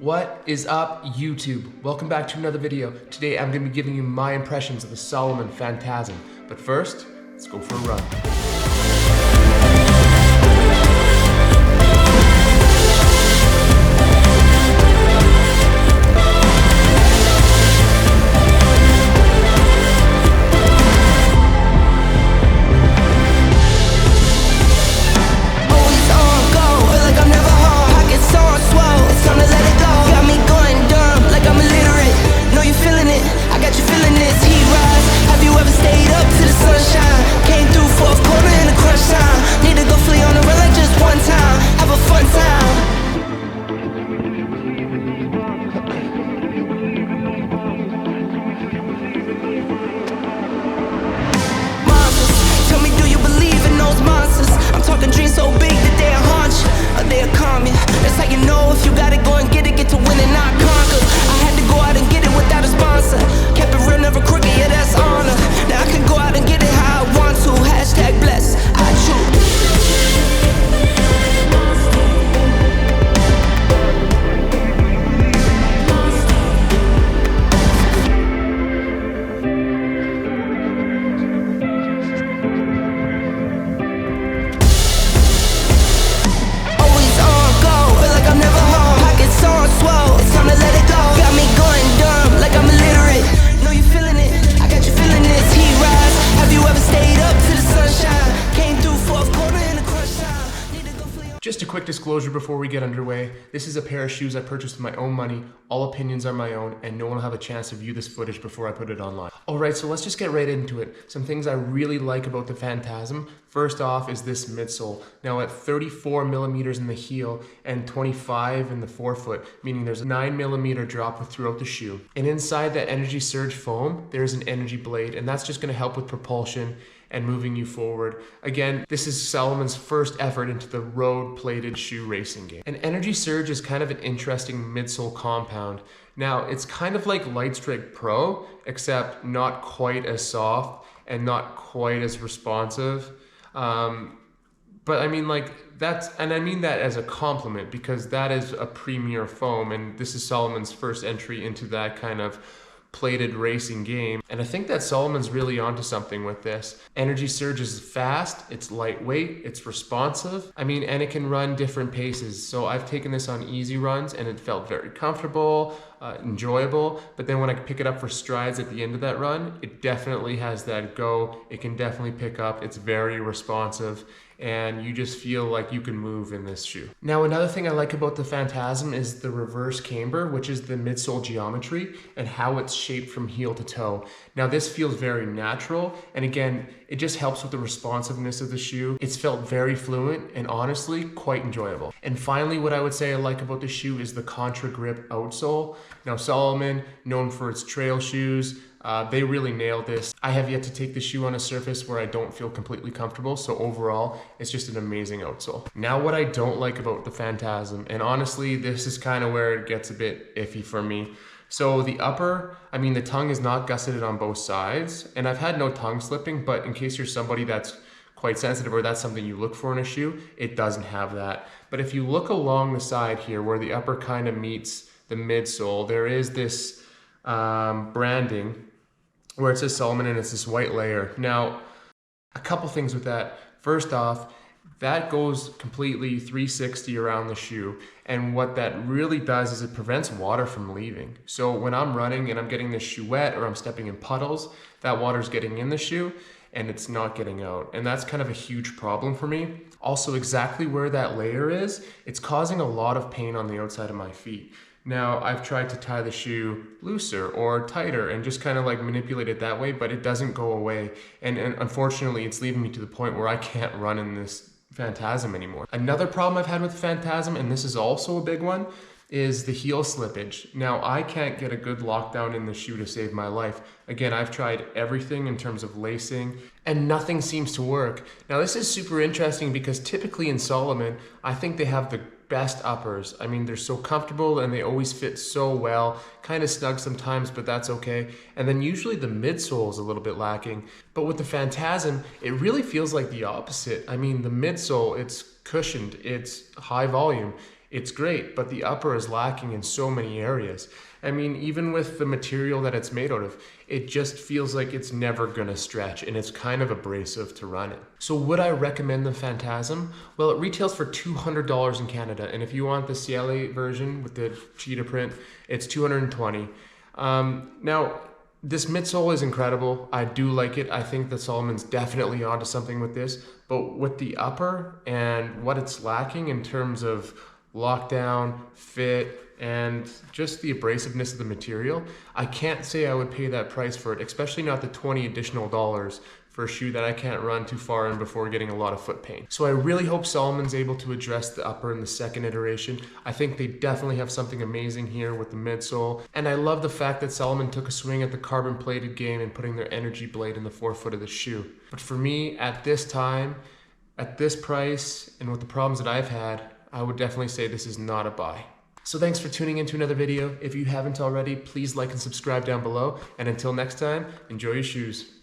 What is up, YouTube? Welcome back to another video. Today I'm going to be giving you my impressions of the Salomon Phantasm. But first, let's go for a run. Just a quick disclosure before we get underway. This is a pair of shoes I purchased with my own money. All opinions are my own, and no one will have a chance to view this footage before I put it online. Alright, so let's just get right into it. Some things I really like about the Phantasm. First off is this midsole. Now at 34 millimeters in the heel and 25 in the forefoot, meaning there's a 9 millimeter drop throughout the shoe. And inside that Energy Surge foam, there's an energy blade, and that's just going to help with propulsion and moving you forward. Again, this is Salomon's first effort into the road-plated shoe racing game. And Energy Surge is kind of an interesting midsole compound. Now, it's kind of like Lightstrike Pro, except not quite as soft and not quite as responsive. But I mean, like, I mean that as a compliment, because that is a premier foam, and this is Salomon's first entry into that kind of plated racing game. And I think that Salomon's really onto something with this. Energy Surge is fast, it's lightweight, it's responsive. I mean, and it can run different paces. So I've taken this on easy runs and it felt very comfortable, enjoyable. But then when I pick it up for strides at the end of that run, it definitely has that go. It can definitely pick up. It's very responsive, and you just feel like you can move in this shoe. Now, another thing I like about the Phantasm is the reverse camber, which is the midsole geometry and how it's shaped from heel to toe. Now, this feels very natural, and again, it just helps with the responsiveness of the shoe. It's felt very fluent and honestly quite enjoyable. And finally, what I would say I like about the shoe is the Contra Grip outsole. Now, Salomon, known for its trail shoes, they really nailed this. I have yet to take the shoe on a surface where I don't feel completely comfortable, so overall, it's just an amazing outsole. Now, what I don't like about the Phantasm, and honestly, this is kind of where it gets a bit iffy for me. So the upper, I mean, the tongue is not gusseted on both sides, and I've had no tongue slipping, but in case you're somebody that's quite sensitive or that's something you look for in a shoe, it doesn't have that. But if you look along the side here where the upper kind of meets the midsole, there is this branding where it says Salomon and it's this white layer. Now, a couple things with that. First off, that goes completely 360 around the shoe. And what that really does is it prevents water from leaving. So when I'm running and I'm getting this shoe wet or I'm stepping in puddles, that water's getting in the shoe and it's not getting out. And that's kind of a huge problem for me. Also, exactly where that layer is, it's causing a lot of pain on the outside of my feet. Now, I've tried to tie the shoe looser or tighter and just kind of like manipulate it that way, but it doesn't go away. And unfortunately, it's leaving me to the point where I can't run in this Phantasm anymore. Another problem I've had with the Phantasm, and this is also a big one, is the heel slippage. Now, I can't get a good lockdown in the shoe to save my life. Again, I've tried everything in terms of lacing, and nothing seems to work. Now, this is super interesting because typically in Salomon, I think they have the best uppers. I mean, they're so comfortable and they always fit so well, kind of snug sometimes, but that's okay. And then usually the midsole is a little bit lacking. But with the Phantasm, it really feels like the opposite. I mean, the midsole, it's cushioned, it's high volume. it's great, but the upper is lacking in so many areas. I mean, even with the material that it's made out of, it just feels like it's never gonna stretch, and it's kind of abrasive to run it. So would I recommend the Phantasm? Well, it retails for $200 in Canada, and if you want the Ciele version with the Cheetah Print, it's $220. Now, this midsole is incredible. I do like it. I think that Salomon's definitely onto something with this, but with the upper and what it's lacking in terms of lockdown, fit, and just the abrasiveness of the material, I can't say I would pay that price for it, especially not the $20 additional for a shoe that I can't run too far in before getting a lot of foot pain. So I really hope Salomon's able to address the upper in the second iteration. I think they definitely have something amazing here with the midsole. And I love the fact that Salomon took a swing at the carbon plated game and putting their energy blade in the forefoot of the shoe. But for me, at this time, at this price, and with the problems that I've had, I would definitely say this is not a buy. So thanks for tuning into another video. If you haven't already, please like and subscribe down below. And until next time, enjoy your shoes.